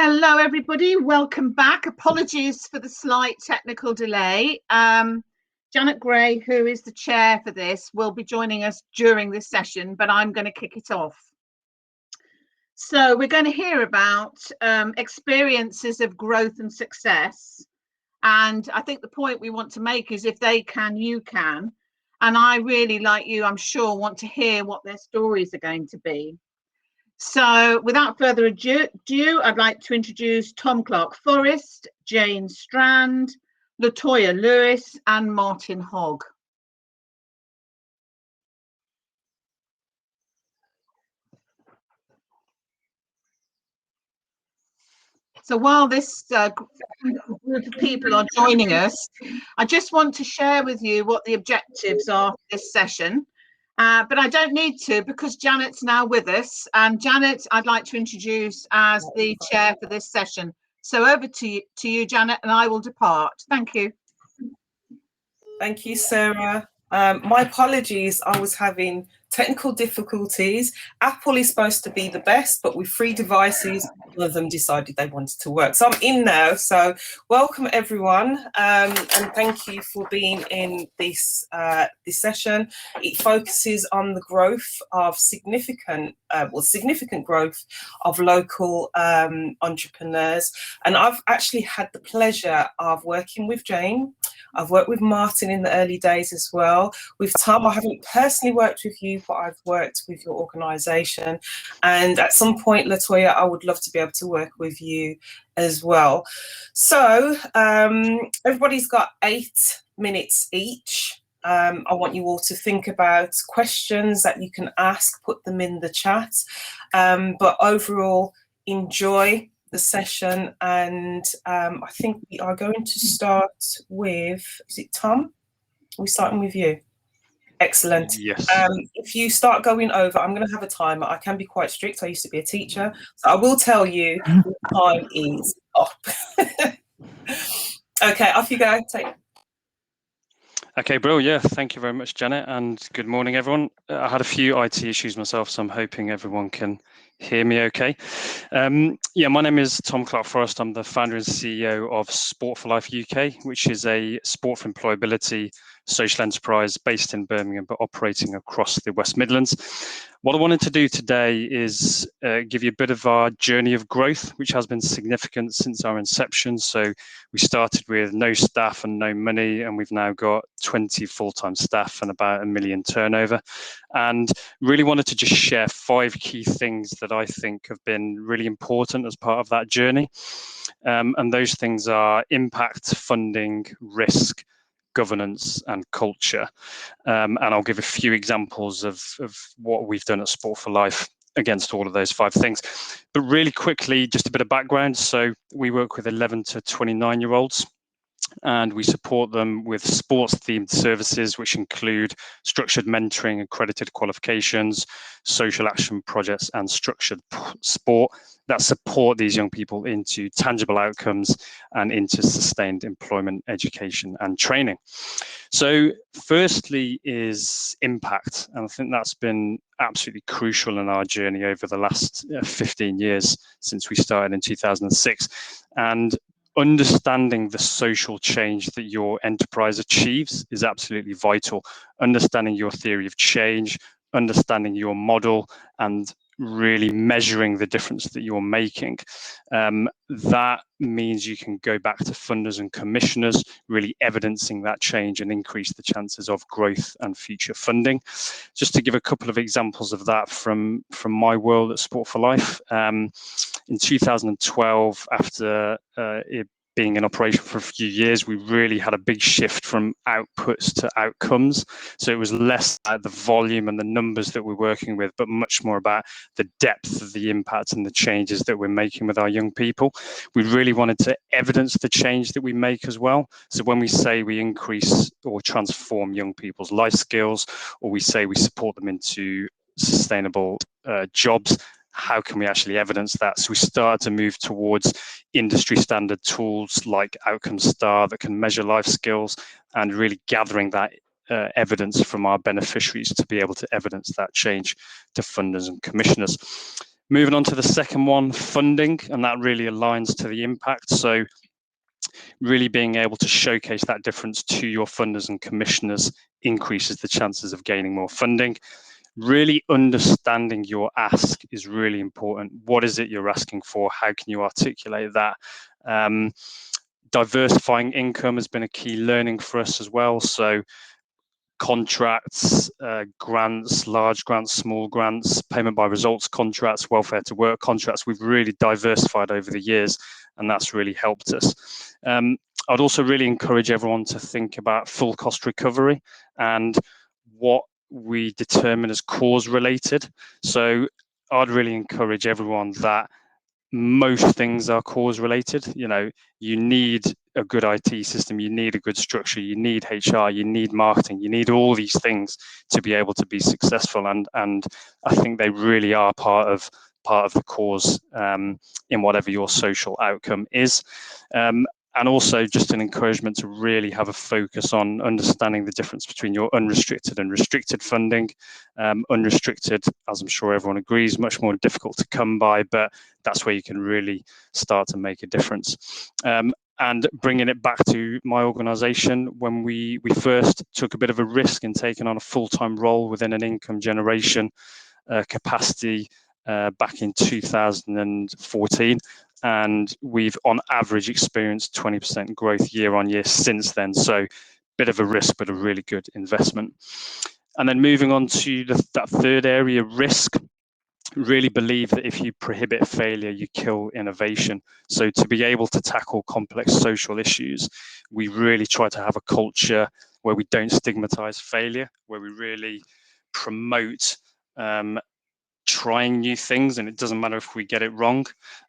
Hello, everybody. Welcome back. Apologies for the slight technical delay. Janet Gray, who is the chair for this, will be joining us during this session, but I'm going to kick it off. So we're going to hear about experiences of growth and success. And I think the point we want to make is if they can, you can. And I really, like you, I'm sure, want to hear what their stories are going to be. So without further ado, I'd like to introduce Tom Clark-Forrest, Jane Strand, Latoya Lewis, and Martin Hogg. So while this group of people are joining us, I just want to share with you what the objectives are for this session. But I don't need to because Janet's now with us. And Janet, I'd like to introduce as the chair for this session. So over to you, Janet, and I will depart. Thank you. Thank you, Sarah. My apologies, I was having technical difficulties. Apple is supposed to be the best, but with 3 devices, one of them decided they wanted to work. So I'm in now. So welcome everyone, and thank you for being in this session. It focuses on the growth of significant growth of local entrepreneurs. And I've actually had the pleasure of working with Jane. I've worked with Martin in the early days as well. With Tom, I haven't personally worked with you, but I've worked with your organisation. And at some point, Latoya, I would love to be able to work with you as well. So everybody's got 8 minutes each. I want you all to think about questions that you can ask, put them in the chat. But overall, enjoy the session, and I think we are going to start with, is it Tom? We're starting with you. Excellent. Yes. If you start going over, I'm going to have a timer. I can be quite strict. I used to be a teacher, so I will tell you the time is up. Okay, off you go. Okay, Brill, yeah, thank you very much, Janet, and good morning, everyone. I had a few IT issues myself, so I'm hoping everyone can hear me okay. Yeah, my name is Tom Clark-Forrest. I'm the founder and CEO of Sport for Life UK, which is a sport for employability social enterprise based in Birmingham, but operating across the West Midlands. What I wanted to do today is give you a bit of our journey of growth, which has been significant since our inception. So we started with no staff and no money, and we've now got 20 full-time staff and about £1 million turnover. And really wanted to just share 5 key things that I think have been really important as part of that journey. And those things are impact, funding, risk, governance and culture. And I'll give a few examples of what we've done at Sport for Life against all of those 5 things. But really quickly, just a bit of background. So we work with 11 to 29-year-olds. And we support them with sports-themed services, which include structured mentoring, accredited qualifications, social action projects, and structured sport that support these young people into tangible outcomes and into sustained employment, education, and training. So firstly is impact. And I think that's been absolutely crucial in our journey over the last 15 years since we started in 2006. And understanding the social change that your enterprise achieves is absolutely vital. Understanding your theory of change, understanding your model, and really measuring the difference that you're making. That means you can go back to funders and commissioners, really evidencing that change and increase the chances of growth and future funding. Just to give a couple of examples of that from my world at Sport for Life. In 2012, after it being in operation for a few years, we really had a big shift from outputs to outcomes. So it was less about the volume and the numbers that we're working with, but much more about the depth of the impact and the changes that we're making with our young people. We really wanted to evidence the change that we make as well. So when we say we increase or transform young people's life skills, or we say we support them into sustainable jobs, how can we actually evidence that? So we started to move towards industry standard tools like Outcome Star that can measure life skills, and really gathering that evidence from our beneficiaries to be able to evidence that change to funders and commissioners. Moving on to the second one, funding, and that really aligns to the impact. So really being able to showcase that difference to your funders and commissioners increases the chances of gaining more funding. Really understanding your ask is really important. What is it you're asking for? How can you articulate that? Diversifying income has been a key learning for us as well. So contracts, grants, large grants, small grants, payment by results contracts, welfare to work contracts, we've really diversified over the years, and that's really helped us. I'd also really encourage everyone to think about full cost recovery and what we determine as cause related. So I'd really encourage everyone that most things are cause related. You know, you need a good IT system, you need a good structure, you need HR, you need marketing, you need all these things to be able to be successful. And I think they really are part of the cause in whatever your social outcome is. And also just an encouragement to really have a focus on understanding the difference between your unrestricted and restricted funding. Unrestricted, as I'm sure everyone agrees, much more difficult to come by, but that's where you can really start to make a difference. And bringing it back to my organisation, when we first took a bit of a risk in taking on a full-time role within an income generation capacity back in 2014, and we've on average experienced 20% growth year on year since then. So bit of a risk, but a really good investment. And then moving on to that third area, risk. Really believe that if you prohibit failure, you kill innovation. So to be able to tackle complex social issues, we really try to have a culture where we don't stigmatize failure, where we really promote trying new things, and it doesn't matter if we get it wrong.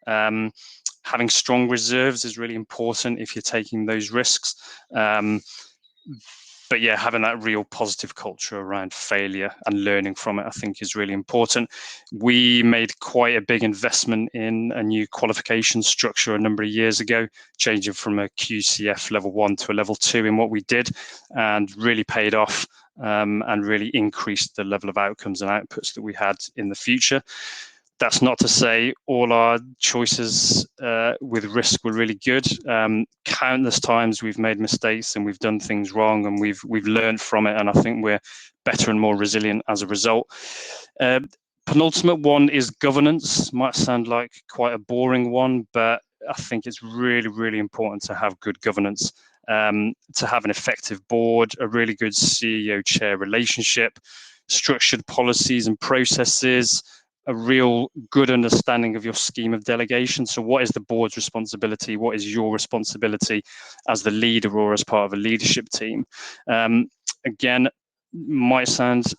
Having strong reserves is really important if you're taking those risks. But yeah, having that real positive culture around failure and learning from it, I think is really important. We made quite a big investment in a new qualification structure a number of years ago, changing from a QCF level 1 to a level 2 in what we did, and really paid off and really increased the level of outcomes and outputs that we had in the future. That's not to say all our choices with risk were really good. Countless times we've made mistakes and we've done things wrong, and we've learned from it, and I think we're better and more resilient as a result. Penultimate one is governance. Might sound like quite a boring one, but I think it's really, really important to have good governance, to have an effective board, a really good CEO-chair relationship, structured policies and processes, a real good understanding of your scheme of delegation. So what is the board's responsibility? What is your responsibility as the leader or as part of a leadership team? Again, might sound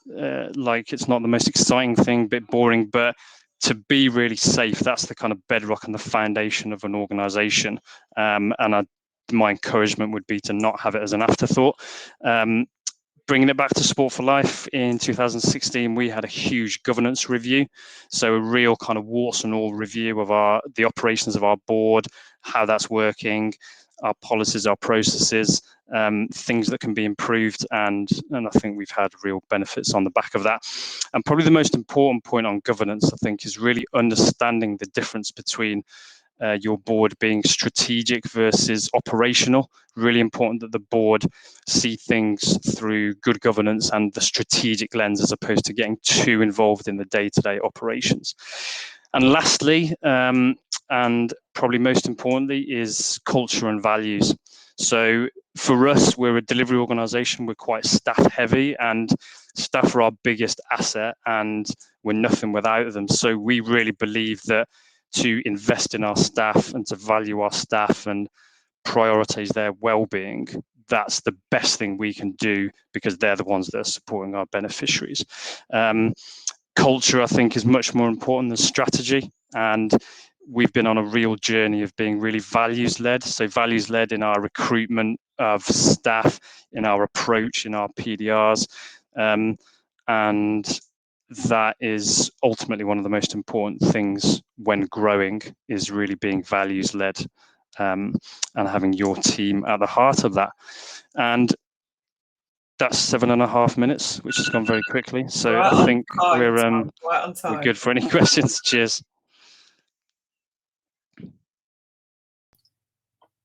like it's not the most exciting thing, a bit boring, but to be really safe, that's the kind of bedrock and the foundation of an organization. And my encouragement would be to not have it as an afterthought. Bringing it back to Sport for Life, in 2016, we had a huge governance review. So a real kind of warts and all review of the operations of our board, how that's working, our policies, our processes, things that can be improved. And I think we've had real benefits on the back of that. And probably the most important point on governance, I think, is really understanding the difference between your board being strategic versus operational. Really important that the board see things through good governance and the strategic lens, as opposed to getting too involved in the day-to-day operations. And lastly, and probably most importantly, is culture and values. So for us, we're a delivery organization. We're quite staff heavy, and staff are our biggest asset, and we're nothing without them. So we really believe that to invest in our staff and to value our staff and prioritize their well-being, that's the best thing we can do, because they're the ones that are supporting our beneficiaries. Culture, I think, is much more important than strategy, and we've been on a real journey of being really values-led. So values-led in our recruitment of staff, in our approach, in our PDRs, and that is ultimately one of the most important things when growing, is really being values-led and having your team at the heart of that. And that's 7.5 minutes, which has gone very quickly. So I think we're good for any questions. Cheers.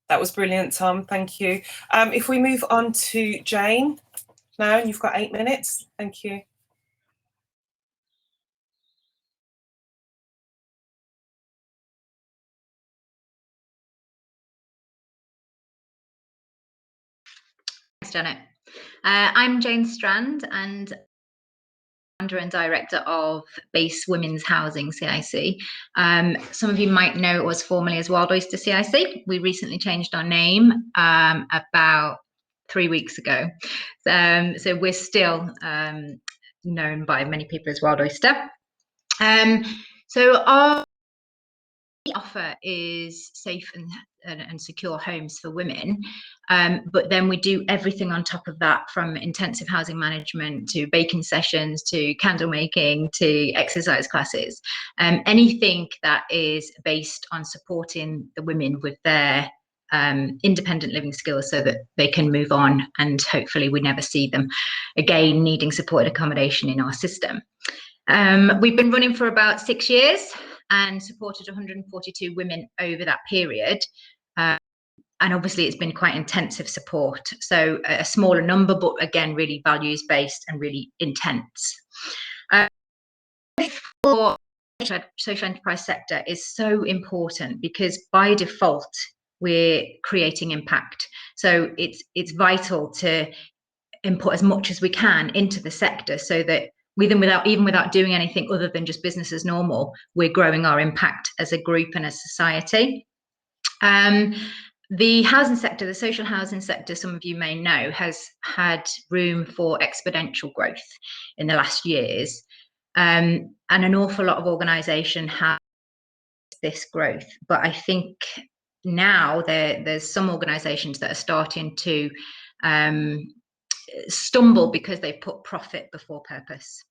That was brilliant, Tom. Thank you. If we move on to Jane now, and you've got 8 minutes. Thank you. Thanks, Janet. I'm Jane Strand, and founder and director of Base Women's Housing CIC. Some of you might know it was formerly as Oyster CIC. We recently changed our name about 3 weeks ago. So we're still known by many people as Oyster. So our offer is safe and secure homes for women, but then we do everything on top of that, from intensive housing management to baking sessions to candle making to exercise classes, anything that is based on supporting the women with their independent living skills so that they can move on, and hopefully we never see them again needing supported accommodation in our system. We've been running for about 6 years and supported 142 women over that period. And obviously it's been quite intensive support. So a smaller number, but again, really values based and really intense. For the social enterprise sector is so important because by default, we're creating impact. So it's vital to input as much as we can into the sector so that even without doing anything other than just business as normal, we're growing our impact as a group and as society. The housing sector, the social housing sector, some of you may know, has had room for exponential growth in the last years. And an awful lot of organisation have this growth. But I think now there's some organisations that are starting to stumble because they put profit before purpose.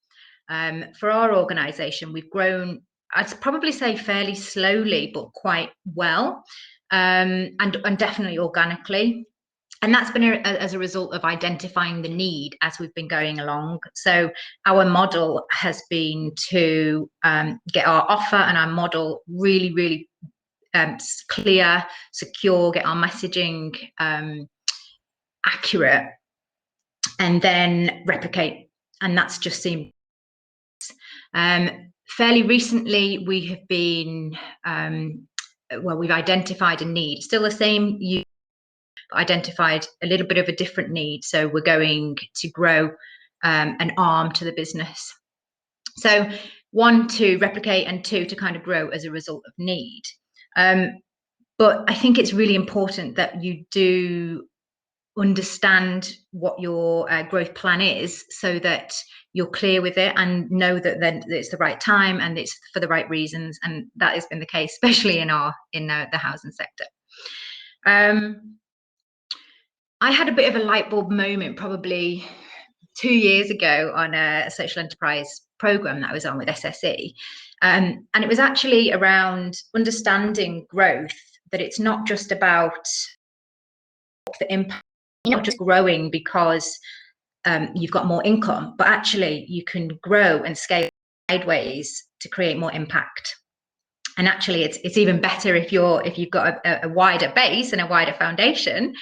For our organisation, we've grown, I'd probably say fairly slowly, but quite well, and definitely organically. And that's been as a result of identifying the need as we've been going along. So our model has been to get our offer and our model really, really clear, secure, get our messaging accurate, and then replicate. And that's just seemed fairly recently we have been we've identified a need, still the same, but identified a little bit of a different need. So we're going to grow an arm to the business. So 1, to replicate, and 2, to kind of grow as a result of need. But I think it's really important that you do understand what your growth plan is so that you're clear with it and know that then it's the right time and it's for the right reasons, and that has been the case, especially in the housing sector. I had a bit of a light bulb moment probably 2 years ago on a social enterprise program that I was on with SSE, and it was actually around understanding growth, that it's not just about the impact. You're not just growing because you've got more income, but actually you can grow and scale sideways to create more impact. And actually it's even better if you've got a wider base and a wider foundation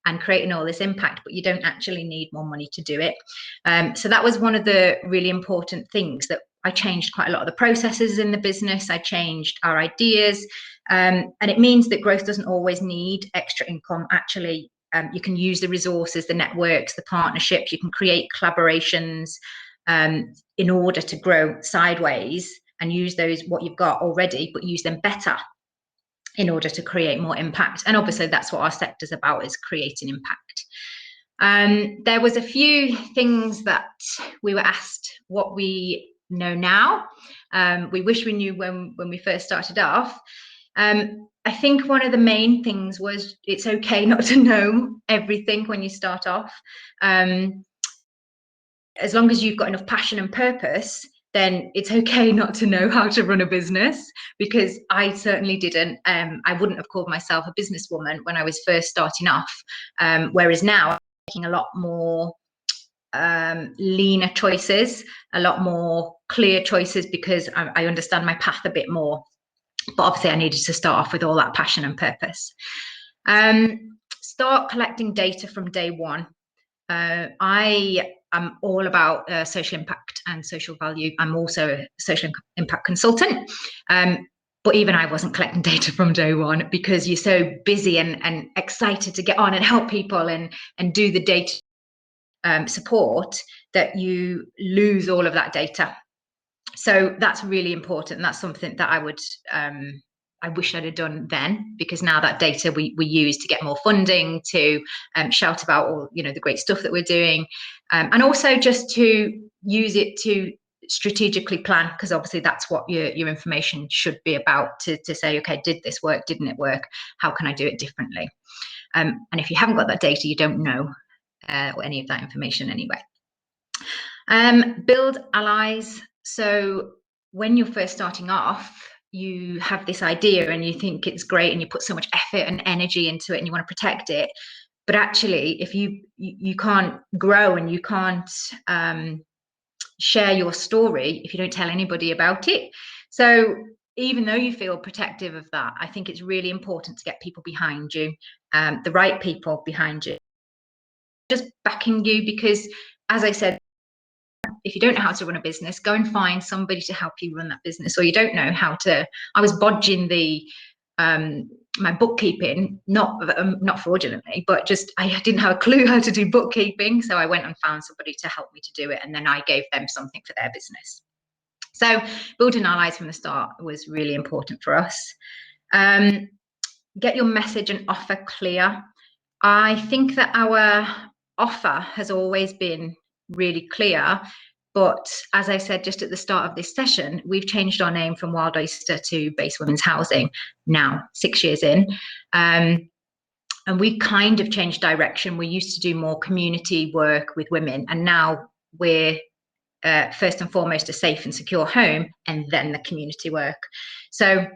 and creating all this impact, but you don't actually need more money to do it. So that was one of the really important things, that I changed quite a lot of the processes in the business. I changed our ideas, and it means that growth doesn't always need extra income. Actually, you can use the resources, the networks, the partnerships, you can create collaborations in order to grow sideways and use those, what you've got already, but use them better in order to create more impact. And obviously that's what our sector's about, is creating impact. There was a few things that we were asked what we know now. We wish we knew when we first started off. I think one of the main things was it's okay not to know everything when you start off. As long as you've got enough passion and purpose, then it's okay not to know how to run a business, because I certainly didn't. I wouldn't have called myself a businesswoman when I was first starting off, whereas now I'm making a lot more leaner choices, a lot more clear choices, because I understand my path a bit more. But obviously I needed to start off with all that passion and purpose. Start collecting data from day one. I am all about social impact and social value. I'm also a social impact consultant. But even I wasn't collecting data from day one, because you're so busy and excited to get on and help people and do the data support, that you lose all of that data. So that's really important. That's something that I would I wish I'd have done then, because now that data we use to get more funding, to shout about all, you know, the great stuff that we're doing, and also just to use it to strategically plan, because obviously that's what your information should be about, to say, okay, did this work, didn't it work, how can I do it differently? And if you haven't got that data, you don't know any of that information anyway. Build allies. So when you're first starting off, you have this idea and you think it's great and you put so much effort and energy into it and you want to protect it, but actually if you can't grow and you can't share your story if you don't tell anybody about it. So even though you feel protective of that, I think it's really important to get people behind you, the right people behind you, just backing you, because as I said, if you don't know how to run a business, go and find somebody to help you run that business. Or you don't know how to, I was bodging the my bookkeeping, not fraudulently, but just I didn't have a clue how to do bookkeeping, so I went and found somebody to help me to do it, and then I gave them something for their business. So building allies from the start was really important for us. Get your message and offer clear. I think that our offer has always been really clear, but as I said just at the start of this session, we've changed our name from Wild Oyster to Base Women's Housing now, 6 years in. And we kind of changed direction. We used to do more community work with women, and now we're first and foremost a safe and secure home, and then the community work. So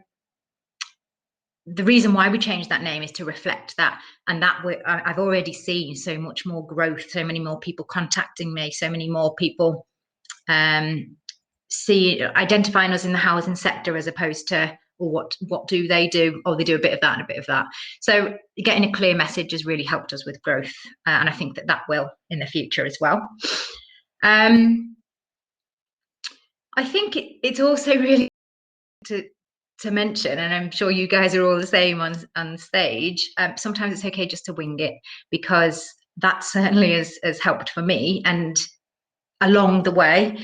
the reason why we changed that name is to reflect that, and that I've already seen so much more growth, so many more people contacting me, so many more people identifying us in the housing sector, as opposed to, well, what do they do? Oh, they do a bit of that and a bit of that. So getting a clear message has really helped us with growth, and I think that will in the future as well. I think it's also really to mention, and I'm sure you guys are all the same on stage, sometimes it's okay just to wing it, because that certainly has helped for me. And along the way,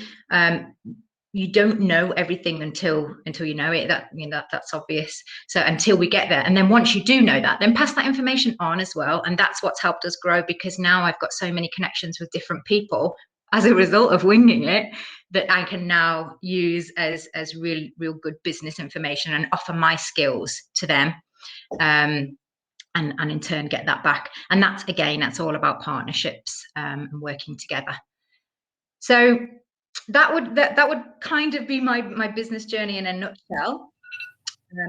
you don't know everything until you know it. That's obvious. So until we get there, and then once you do know that, then pass that information on as well. And that's what's helped us grow, because now I've got so many connections with different people as a result of winging it, that I can now use as real good business information and offer my skills to them, and in turn get that back. And that's all about partnerships and working together. So that would kind of be my business journey in a nutshell.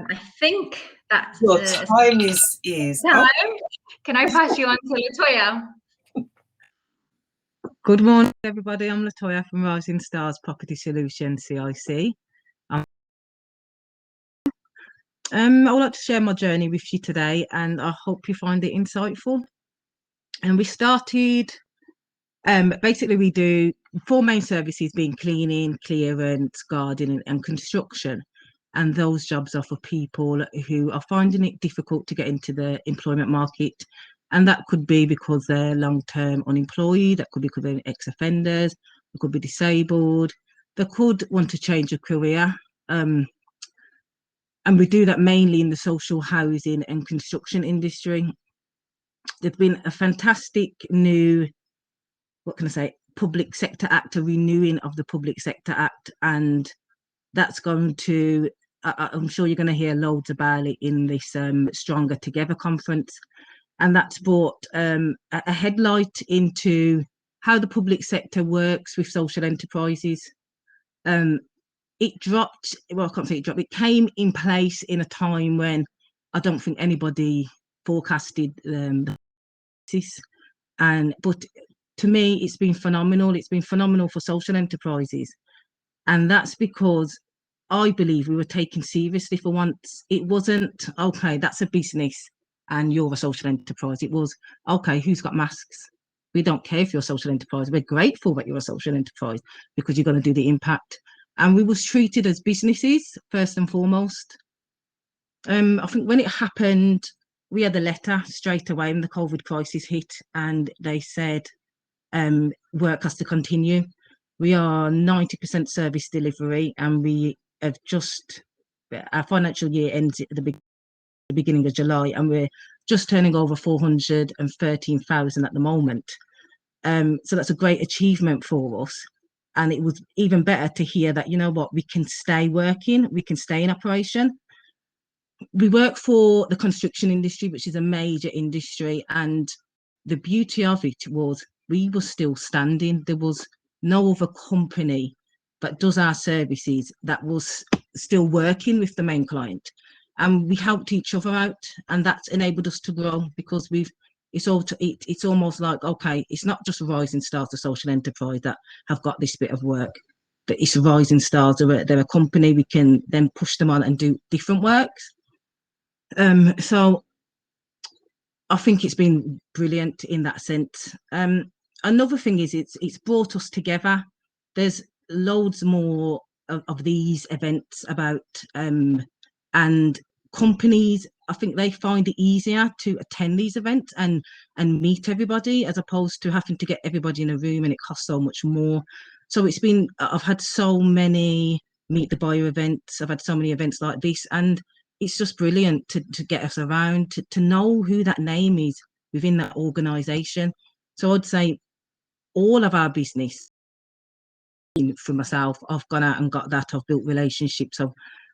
I think that's your time is time. Can I pass you on to Latoya? Good morning, everybody. I'm Latoya from Rising Stars Property Solutions CIC. I would like to share my journey with you today, and I hope you find it insightful. And we started, basically we do 4 main services, being cleaning, clearance, gardening and construction. And those jobs are for people who are finding it difficult to get into the employment market. And that could be because they're long-term unemployed, that could be because they're ex-offenders, they could be disabled, they could want to change a career. And we do that mainly in the social housing and construction industry. There's been a fantastic new, Public Sector Act, a renewing of the Public Sector Act, and that's going to, I'm sure you're going to hear loads about it in this Stronger Together conference. And that's brought a headlight into how the public sector works with social enterprises. It dropped, well, I can't say it dropped, it came in place in a time when I don't think anybody forecasted this. But to me, it's been phenomenal. It's been phenomenal for social enterprises. And that's because I believe we were taken seriously for once. It wasn't, okay, that's a business and you're a social enterprise. It was, okay, who's got masks? We don't care if you're a social enterprise. We're grateful that you're a social enterprise because you're going to do the impact. And we was treated as businesses first and foremost. I think when it happened, we had a letter straight away when the COVID crisis hit, and they said work has to continue. We are 90% service delivery, and we have just, our financial year ends at the beginning of July, and we're just turning over 413,000 at the moment. So that's a great achievement for us. And it was even better to hear that, you know what, we can stay working, we can stay in operation. We work for the construction industry, which is a major industry, and the beauty of it was we were still standing. There was no other company that does our services that was still working with the main client, and we helped each other out, and that's enabled us to grow because it's almost like, okay, it's not just rising stars of social enterprise that have got this bit of work, but it's rising stars. They're a company, we can then push them on and do different works. So I think it's been brilliant in that sense. Another thing is it's brought us together. There's loads more of these events about, and companies, I think they find it easier to attend these events and meet everybody, as opposed to having to get everybody in a room, and it costs so much more. So it's been, I've had so many meet the buyer events, I've had so many events like this, and it's just brilliant to get us around, to know who that name is within that organisation. So I'd say all of our business, for myself, I've gone out and got that, I've built relationships,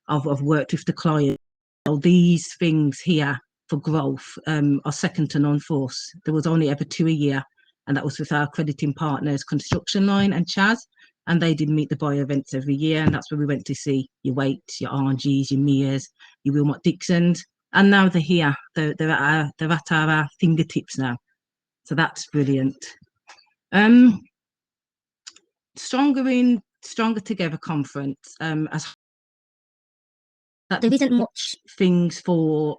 I've worked with the client. So these things here for growth are second to none for us. There was only ever 2 a year, and that was with our accrediting partners, Construction Line and Chaz, and they did meet the buyer events every year, and that's where we went to see your Waits, your RGs, your Mias, your Wilmot Dixons, and now they're here. They're at our fingertips now, so that's brilliant. Stronger Together conference, as that there isn't much things for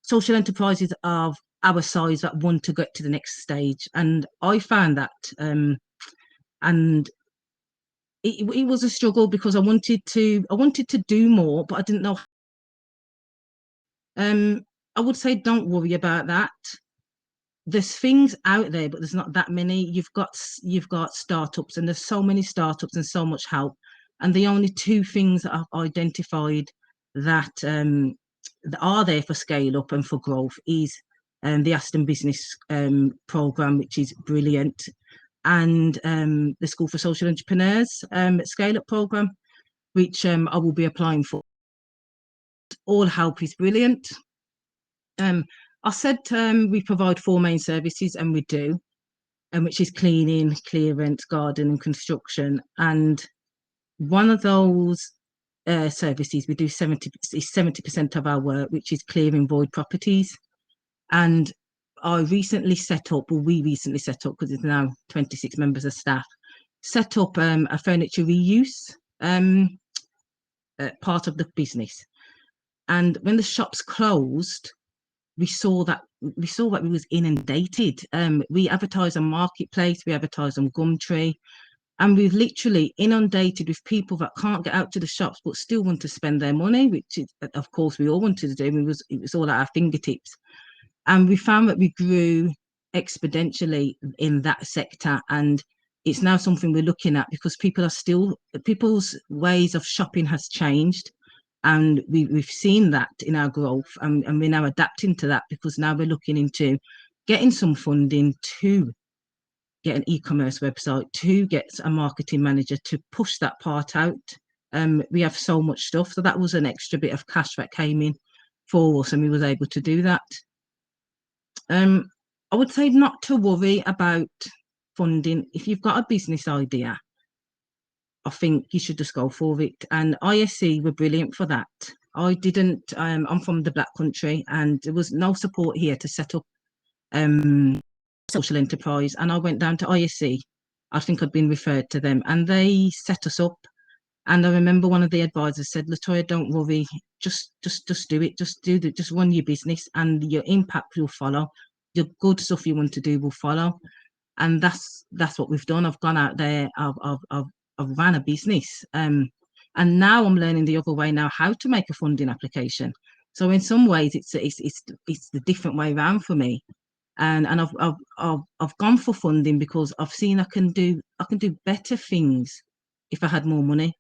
social enterprises of our size that want to get to the next stage, and I found that, and it was a struggle because I wanted to do more, but I didn't know. I would say don't worry about that. There's things out there, but there's not that many. You've got startups, and there's so many startups and so much help. And the only 2 things that I've identified that are there for scale up and for growth is the Aston Business program, which is brilliant, and the School for Social Entrepreneurs scale up program, which I will be applying for. All help is brilliant. I said we provide 4 main services, and we do, which is cleaning, clearance, garden and construction. And one of those services we do 70% of our work, which is clearing void properties. And we recently set up, because it's now 26 members of staff, set up a furniture reuse part of the business. And when the shops closed, we saw that we was inundated. We advertise on Marketplace, we advertise on Gumtree, and we've literally inundated with people that can't get out to the shops but still want to spend their money, which is, of course, we all wanted to do. It was all at our fingertips, and we found that we grew exponentially in that sector, and it's now something we're looking at because people's ways of shopping has changed. And we've seen that in our growth, and we're now adapting to that, because now we're looking into getting some funding to get an e-commerce website, to get a marketing manager to push that part out. We have so much stuff, so that was an extra bit of cash that came in for us, and we was able to do that. I would say not to worry about funding. If you've got a business idea, I think you should just go for it. And ISC were brilliant for that. I didn't, I'm from the Black Country, and there was no support here to set up social enterprise. And I went down to ISC. I think I'd been referred to them, and they set us up. And I remember one of the advisors said, Latoya, don't worry, just do it, just run your business and your impact will follow. The good stuff you want to do will follow. And that's what we've done. I've gone out there, I've ran a business. And now I'm learning the other way now, how to make a funding application. So in some ways it's the different way around for me. And I've gone for funding because I've seen I can do better things if I had more money.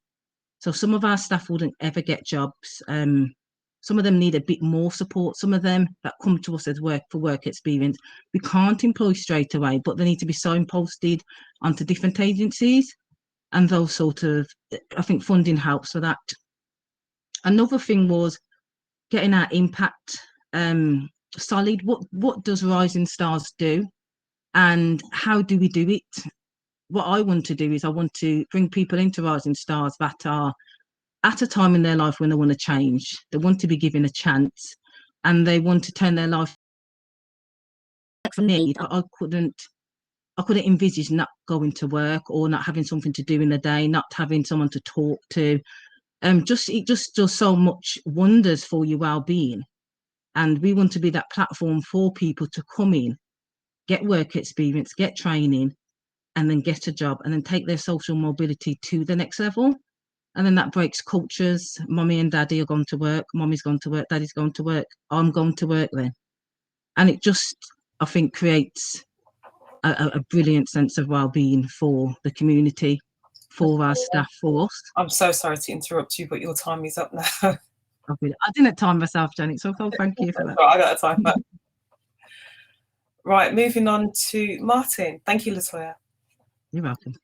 So some of our staff wouldn't ever get jobs. Some of them need a bit more support. Some of them that come to us as work experience, we can't employ straight away, but they need to be signposted onto different agencies. And those sort of, I think funding helps for that. Another thing was getting our impact solid. What does Rising Stars do? And how do we do it? What I want to do is I want to bring people into Rising Stars that are at a time in their life when they want to change. They want to be given a chance and they want to turn their life. For me, I couldn't envisage not going to work or not having something to do in the day, not having someone to talk to. It just does so much wonders for your well-being. And we want to be that platform for people to come in, get work experience, get training, and then get a job and then take their social mobility to the next level. And then that breaks cultures. Mommy and daddy are going to work. Mommy's gone to work. Daddy's going to work. I'm going to work then. And it just, I think, creates a brilliant sense of well-being for the community, for our staff, for us. I'm so sorry to interrupt you, but your time is up now. I didn't time myself, Janet, so thank you for that. I got a time back. Right, moving on to Martin. Thank you, Latoya. You're welcome.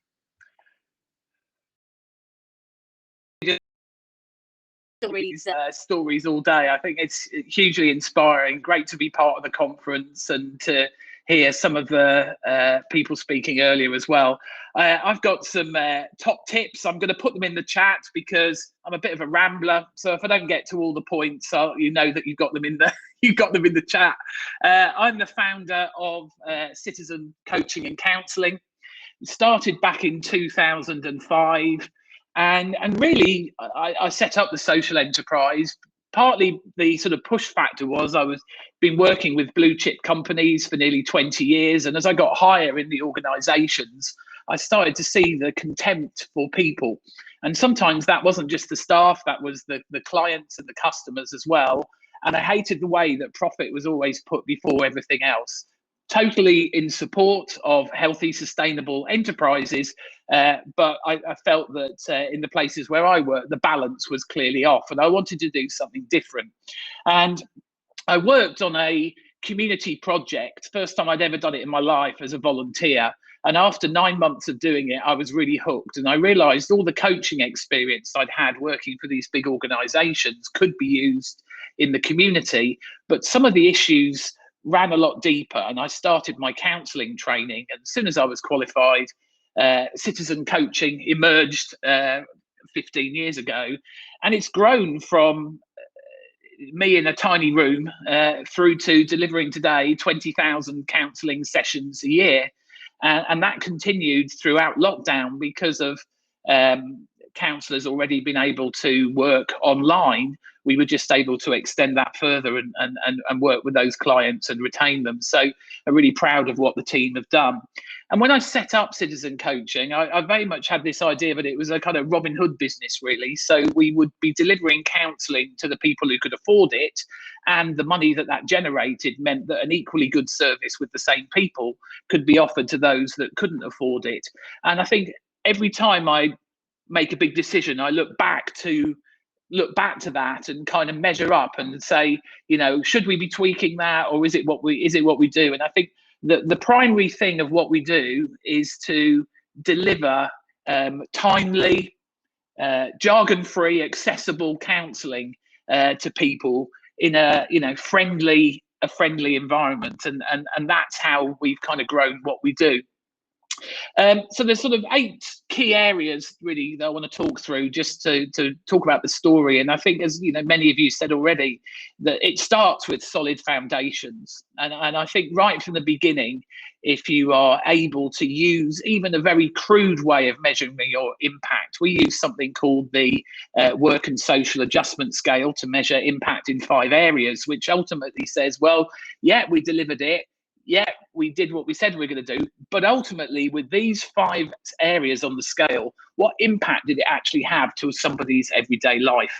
Stories all day. I think it's hugely inspiring. Great to be part of the conference and to hear some of the people speaking earlier as well. I've got some top tips. I'm going to put them in the chat because I'm a bit of a rambler. So if I don't get to all the points, you know that you've got them in the chat. I'm the founder of Citizen Coaching and Counselling. Started back in 2005. And really, I set up the social enterprise. Partly the sort of push factor was been working with blue chip companies for nearly 20 years. And as I got higher in the organizations, I started to see the contempt for people. And sometimes that wasn't just the staff, that was the clients and the customers as well. And I hated the way that profit was always put before everything else. Totally in support of healthy, sustainable enterprises, but I felt that in the places where I work, the balance was clearly off, and I wanted to do something different. And I worked on a community project, first time I'd ever done it in my life as a volunteer. And after 9 months of doing it, I was really hooked, and I realised all the coaching experience I'd had working for these big organisations could be used in the community, but some of the issues ran a lot deeper, and I started my counselling training. And as soon as I was qualified, citizen coaching emerged 15 years ago, and it's grown from me in a tiny room through to delivering today 20,000 counselling sessions a year, and that continued throughout lockdown because of counsellors already been able to work online. We were just able to extend that further and work with those clients and retain them. So I'm really proud of what the team have done. And when I set up Citizen Coaching, I very much had this idea that it was a kind of Robin Hood business, really. So we would be delivering counselling to the people who could afford it, and the money that generated meant that an equally good service with the same people could be offered to those that couldn't afford it. And I think every time I make a big decision, I look back to that and kind of measure up and say, you know, should we be tweaking that, or is it what we do? And I think that the primary thing of what we do is to deliver timely, jargon-free, accessible counselling to people in a friendly environment, and that's how we've kind of grown what we do. So there's sort of 8 key areas really that I want to talk through, just to talk about the story. And I think, as you know, many of you said already, that it starts with solid foundations. And I think right from the beginning, if you are able to use even a very crude way of measuring your impact, we use something called the work and social adjustment scale to measure impact in 5 areas, which ultimately says, well, yeah, we delivered it. Yeah, we did what we said we were going to do, but ultimately with these 5 areas on the scale, what impact did it actually have to somebody's everyday life?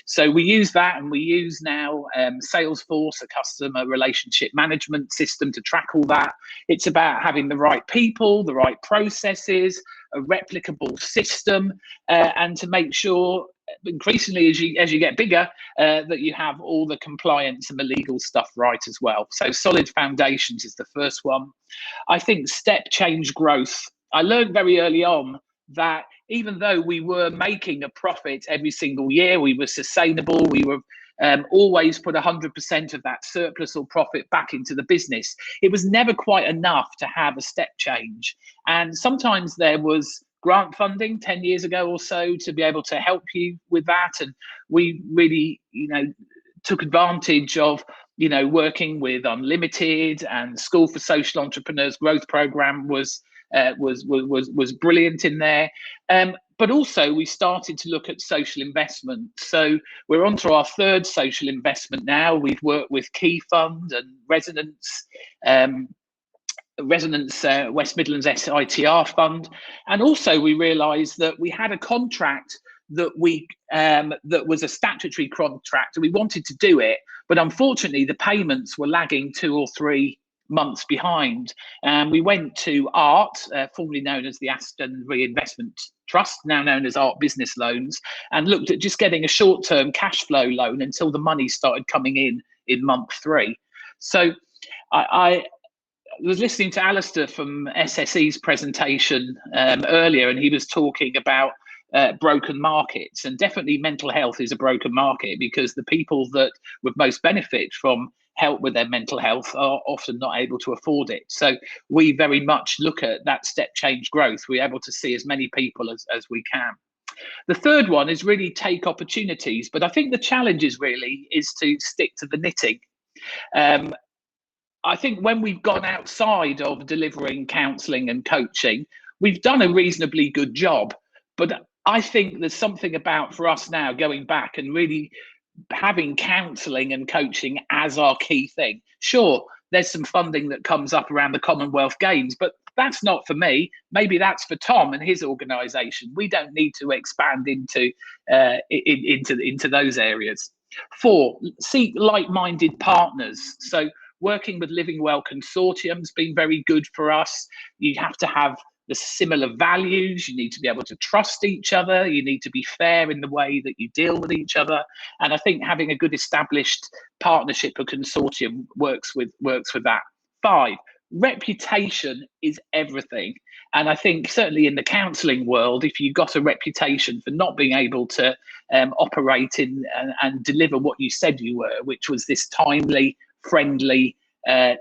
So we use that, and we use now Salesforce, a customer relationship management system, to track all that. It's about having the right people, the right processes, a replicable system, and to make sure increasingly as you get bigger that you have all the compliance and the legal stuff right as well. So solid foundations is the first one. I think step change growth. I learned very early on that even though we were making a profit every single year, we were sustainable, we were always put 100% of that surplus or profit back into the business, it was never quite enough to have a step change. And sometimes there was grant funding 10 years ago or so to be able to help you with that. And we really, took advantage of, working with Unlimited, and School for Social Entrepreneurs growth program was brilliant in there. But also we started to look at social investment. So we're on to our 3rd social investment now. We've worked with Key Fund and Resonance West Midlands SITR fund, and also we realised that we had a contract that that was a statutory contract, and we wanted to do it, but unfortunately the payments were lagging 2 or 3 months behind. And we went to ART, formerly known as the Aston Reinvestment Trust, now known as ART Business Loans, and looked at just getting a short-term cash flow loan until the money started coming in month 3. So I was listening to Alistair from SSE's presentation earlier, and he was talking about broken markets, and definitely mental health is a broken market, because the people that would most benefit from help with their mental health are often not able to afford it. So we very much look at that step change growth. We're able to see as many people as we can. The 3rd one is really take opportunities, but I think the challenge is to stick to the knitting. I think when we've gone outside of delivering counselling and coaching, we've done a reasonably good job. But I think there's something about, for us now, going back and really having counselling and coaching as our key thing. Sure, there's some funding that comes up around the Commonwealth Games, but that's not for me. Maybe that's for Tom and his organisation. We don't need to expand into those areas. 4, seek like-minded partners. So working with Living Well Consortium's been very good for us. You have to have the similar values. You need to be able to trust each other. You need to be fair in the way that you deal with each other. And I think having a good established partnership or consortium works with that. 5, reputation is everything. And I think certainly in the counselling world, if you got a reputation for not being able to operate in and deliver what you said you were, which was this timely, friendly,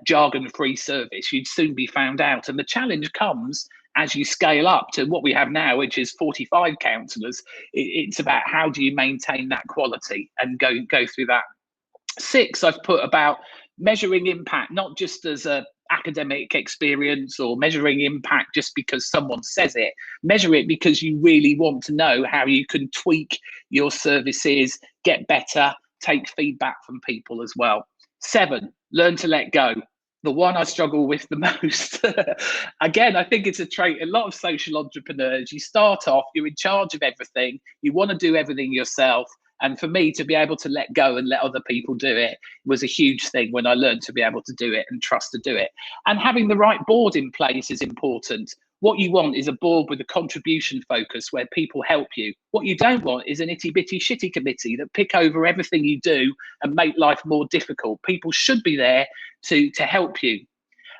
jargon-free service, you'd soon be found out. And the challenge comes as you scale up to what we have now, which is 45 counsellors. It's about how do you maintain that quality and go through that. 6, I've put about measuring impact, not just as a academic experience or measuring impact just because someone says it. Measure it because you really want to know how you can tweak your services, get better, take feedback from people as well. 7, learn to let go. The one I struggle with the most. Again, I think it's a trait. A lot of social entrepreneurs, you start off, you're in charge of everything. You want to do everything yourself. And for me to be able to let go and let other people do it was a huge thing when I learned to be able to do it and trust to do it. And having the right board in place is important. What you want is a board with a contribution focus where people help you. What you don't want is an itty bitty shitty committee that pick over everything you do and make life more difficult. People should be there to help you.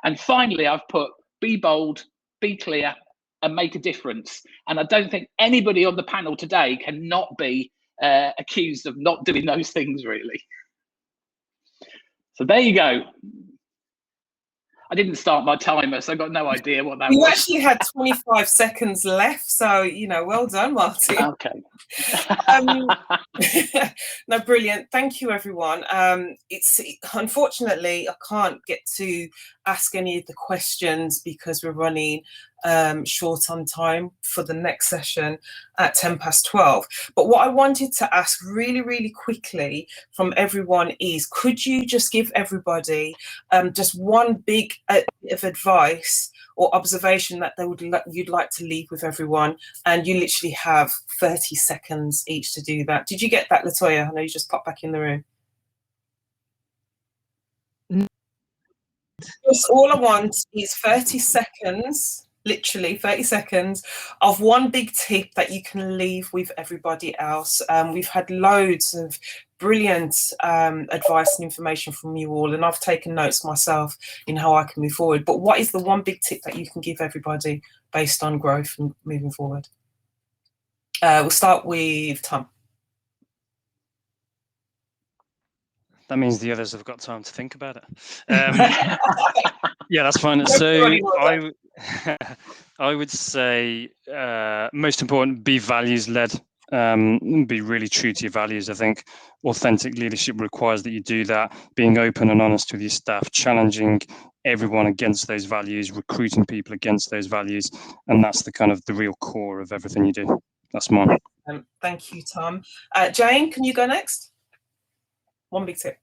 And finally, I've put be bold, be clear, and make a difference. And I don't think anybody on the panel today can not be accused of not doing those things, really. So there you go. I didn't start my timer, so I got no idea what that You was. actually had 25 seconds left, so well done, Martin. Okay. No, brilliant. Thank you, everyone. Unfortunately I can't get to ask any of the questions because we're running short on time for the next session at 10:12. But what I wanted to ask really quickly from everyone is, could you just give everybody just one big of advice or observation that you'd like to leave with everyone, and you literally have 30 seconds each to do that. Did you get that, Latoya? I know you just popped back in the room. Just all I want is 30 seconds, literally 30 seconds of one big tip that you can leave with everybody else. We've had loads of brilliant advice and information from you all, and I've taken notes myself in how I can move forward. But what is the one big tip that you can give everybody based on growth and moving forward? We'll start with Tom. That means the others have got time to think about it. Yeah, that's fine. So I would say most important, be values led. Be really true to your values. I think authentic leadership requires that you do that, being open and honest with your staff, challenging everyone against those values, recruiting people against those values, and that's the kind of the real core of everything you do. That's mine. Thank you, Tom. Jane, can you go next? One big tip.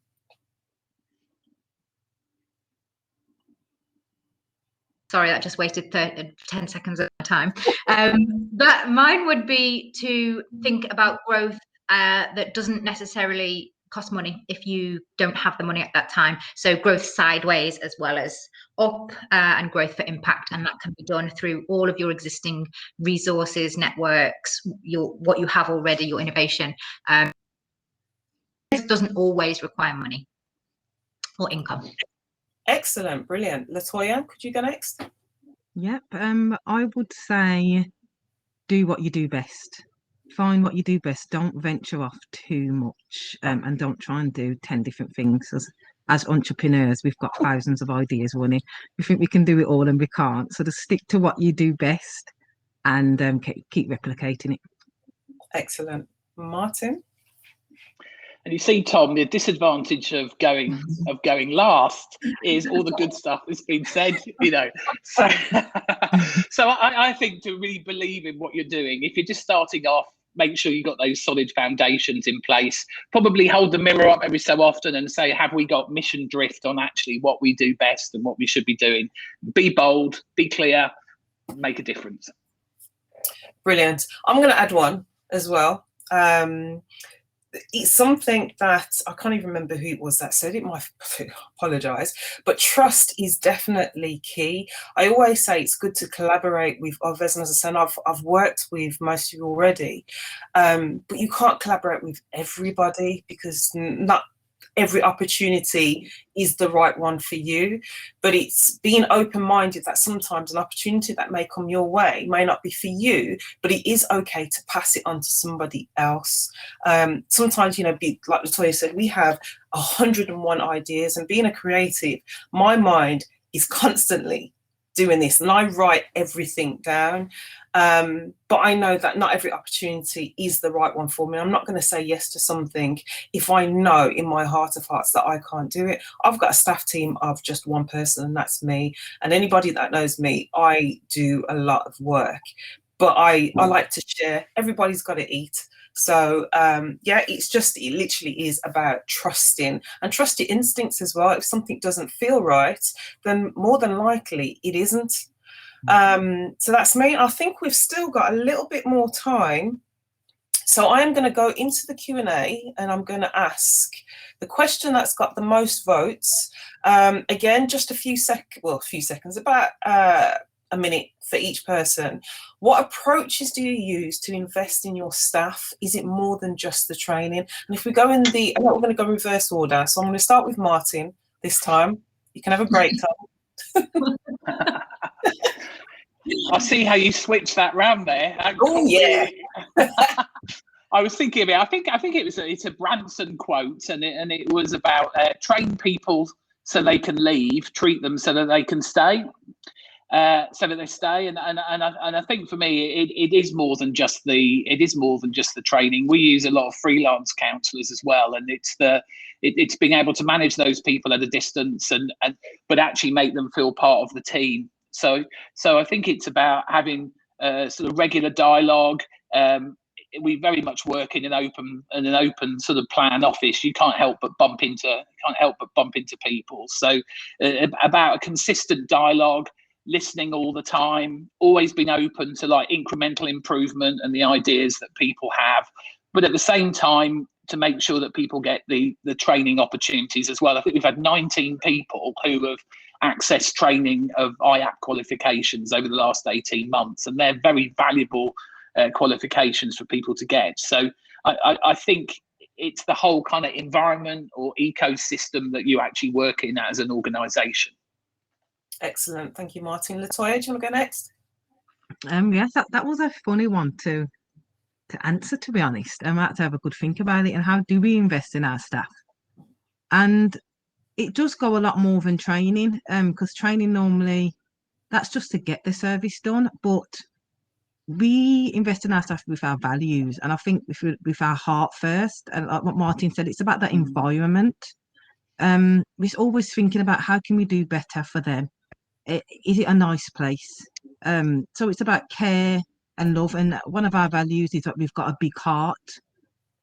Sorry, that just wasted 10 seconds of my time. But mine would be to think about growth that doesn't necessarily cost money if you don't have the money at that time. So growth sideways as well as up, and growth for impact. And that can be done through all of your existing resources, networks, what you have already, your innovation. This doesn't always require money or income. Excellent, brilliant. Latoya, could you go next? Yep. I would say do what you do best. Find what you do best. Don't venture off too much, and don't try and do 10 different things. As entrepreneurs, we've got thousands of ideas running. We think we can do it all and we can't. So just stick to what you do best and keep replicating it. Excellent. Martin? And you see, Tom, the disadvantage of going last is all the good stuff that's been said, So, so I think to really believe in what you're doing, if you're just starting off, make sure you've got those solid foundations in place. Probably hold the mirror up every so often and say, have we got mission drift on actually what we do best and what we should be doing? Be bold, be clear, make a difference. Brilliant. I'm going to add one as well. It's something that I can't even remember who it was that said it. I apologize, but trust is definitely key. I always say it's good to collaborate with others, and as I said, I've worked with most of you already, but you can't collaborate with everybody because not every opportunity is the right one for you. But it's being open-minded that sometimes an opportunity that may come your way may not be for you, but it is okay to pass it on to somebody else. Sometimes, like Latoya said, we have 101 ideas, and being a creative, my mind is constantly doing this and I write everything down. But I know that not every opportunity is the right one for me. I'm not going to say yes to something if I know in my heart of hearts that I can't do it. I've got a staff team of just one person, and that's me. And anybody that knows me, I do a lot of work, but I like to share. Everybody's got to eat. So it literally is about trusting and trust your instincts as well. If something doesn't feel right, then more than likely it isn't. So that's me. I think we've still got a little bit more time. So I'm going to go into the Q&A and I'm going to ask the question that's got the most votes. Again, just a few seconds, about a minute for each person. What approaches do you use to invest in your staff? Is it more than just the training? And if we go we're going to go reverse order. So I'm going to start with Martin this time. You can have a break, Tom. I see how you switched that round there. Oh yeah. I was thinking about. I think it's a Branson quote, and it was about train people so they can leave, treat them so that they can stay. So that they stay, and I think for me it is more than just the training. We use a lot of freelance counsellors as well, and it's being able to manage those people at a distance and but actually make them feel part of the team. So I think it's about having sort of regular dialogue. We very much work in an open sort of plan office. You can't help but bump into people. So about a consistent dialogue, listening all the time, always being open to like incremental improvement and the ideas that people have, but at the same time to make sure that people get the training opportunities as well. I think we've had 19 people who have accessed training of IAP qualifications over the last 18 months, and they're very valuable qualifications for people to get. So I think it's the whole kind of environment or ecosystem that you actually work in as an organisation. Excellent, thank you, Martin. Latoya, do you want to go next? Yes, that was a funny one to answer, to be honest. I had to have a good think about it. And how do we invest in our staff? And it does go a lot more than training, because training normally, that's just to get the service done. But we invest in our staff with our values, and I think with our heart first. And like what Martin said, it's about that environment. We're always thinking about how can we do better for them. Is it a nice place? So it's about care and love, and one of our values is that we've got a big heart,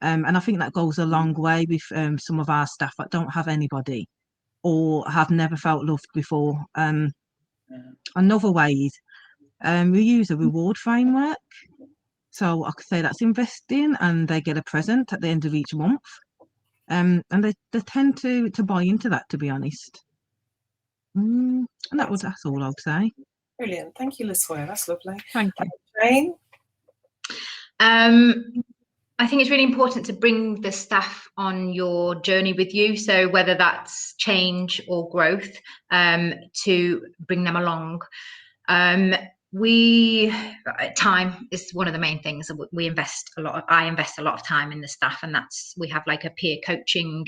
and I think that goes a long way with some of our staff that don't have anybody or have never felt loved before. Another way is we use a reward framework, so I could say that's investing, and they get a present at the end of each month, and they tend to buy into that, to be honest. And that's all I'll say. Brilliant, thank you, Latoya. That's lovely. Thank you. Jane? I think it's really important to bring the staff on your journey with you. So whether that's change or growth, to bring them along. Time is one of the main things that we invest a lot of. I invest a lot of time in the staff, and we have like a peer coaching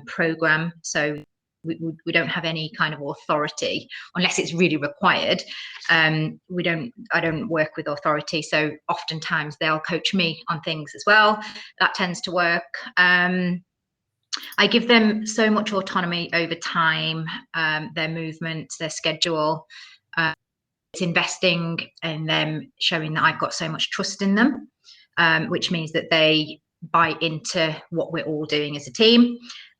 program. So we don't have any kind of authority unless it's really required. I don't work with authority, so oftentimes they'll coach me on things as well. That tends to work. I give them so much autonomy over time, their movements, their schedule. It's investing in them, showing that I've got so much trust in them, which means that they buy into what we're all doing as a team.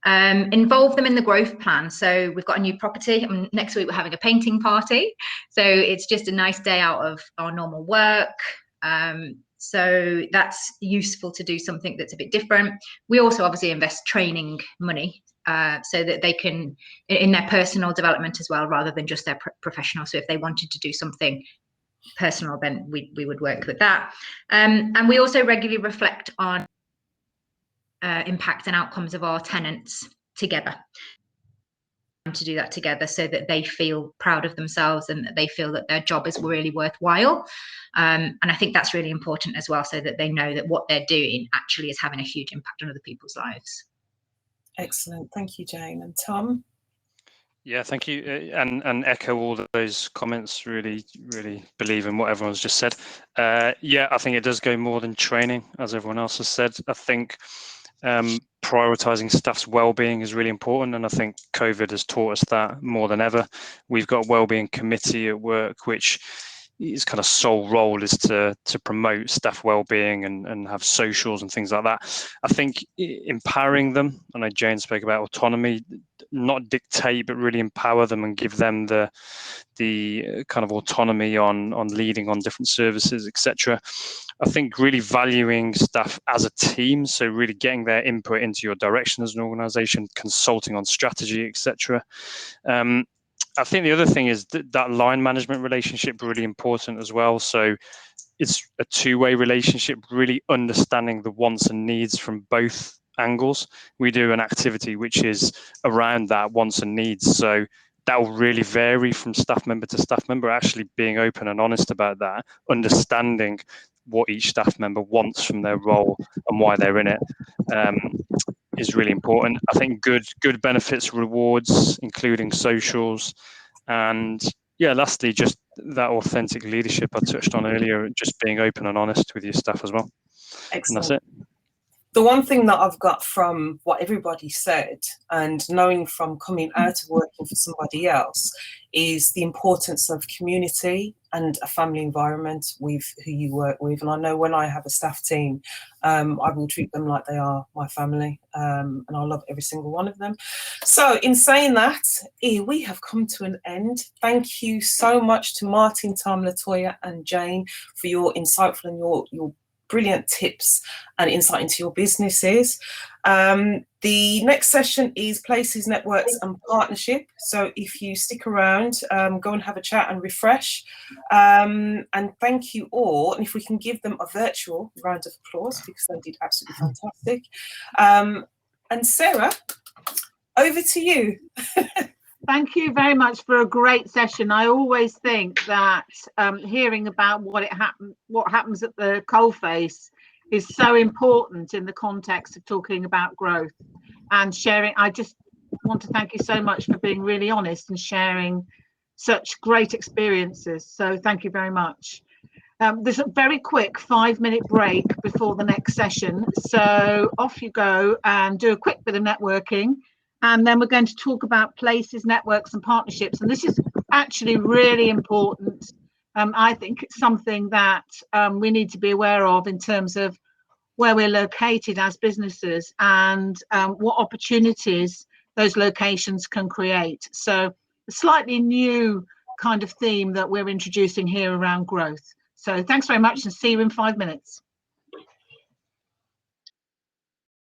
Involve them in the growth plan. So we've got a new property. Next week we're having a painting party. So it's just a nice day out of our normal work. So that's useful to do something that's a bit different. We also obviously invest training money so that they can, in their personal development as well, rather than just their professional. So if they wanted to do something personal, then we would work with that. And we also regularly reflect on impact and outcomes of our tenants together, to do that together so that they feel proud of themselves and that they feel that their job is really worthwhile. And I think that's really important as well, so that they know that what they're doing actually is having a huge impact on other people's lives. Excellent, thank you, Jane. And Tom? Yeah, thank you, and echo all of those comments. Really believe in what everyone's just said. Yeah, I think it does go more than training, as everyone else has said. I think prioritizing staff's well-being is really important, and I think COVID has taught us that more than ever. We've got a well-being committee at work, which its kind of sole role is to promote staff well-being and have socials and things like that. I think empowering them, I know Jane spoke about autonomy, not dictate but really empower them and give them the kind of autonomy on leading on different services, etc. I think really valuing staff as a team, so really getting their input into your direction as an organisation, consulting on strategy, etc. I think the other thing is that line management relationship, really important as well. So it's a two-way relationship, really understanding the wants and needs from both angles. We do an activity which is around that wants and needs. So that will really vary from staff member to staff member, actually being open and honest about that, understanding what each staff member wants from their role and why they're in it. is really important. I think good benefits, rewards, including socials, and yeah, lastly, just that authentic leadership I touched on earlier, just being open and honest with your staff as well. Excellent. And that's it. The one thing that I've got from what everybody said, and knowing from coming out of working for somebody else, is the importance of community and a family environment with who you work with. And I know when I have a staff team, I will treat them like they are my family, and I love every single one of them. So in saying that, we have come to an end. Thank you so much to Martin, Tom, Latoya and Jane for your insightful and your brilliant tips and insight into your businesses. The next session is Places, Networks and Partnership. So if you stick around, go and have a chat and refresh. And thank you all. And if we can give them a virtual round of applause, because they did absolutely fantastic. And Sarah, over to you. Thank you very much for a great session. I always think that hearing about what happens at the coalface is so important in the context of talking about growth and sharing. I just want to thank you so much for being really honest and sharing such great experiences. So thank you very much. There's a very quick 5-minute break before the next session. So off you go and do a quick bit of networking. And then we're going to talk about places, networks and partnerships. And this is actually really important. I think it's something that we need to be aware of in terms of where we're located as businesses and what opportunities those locations can create. So a slightly new kind of theme that we're introducing here around growth. So thanks very much and see you in 5 minutes.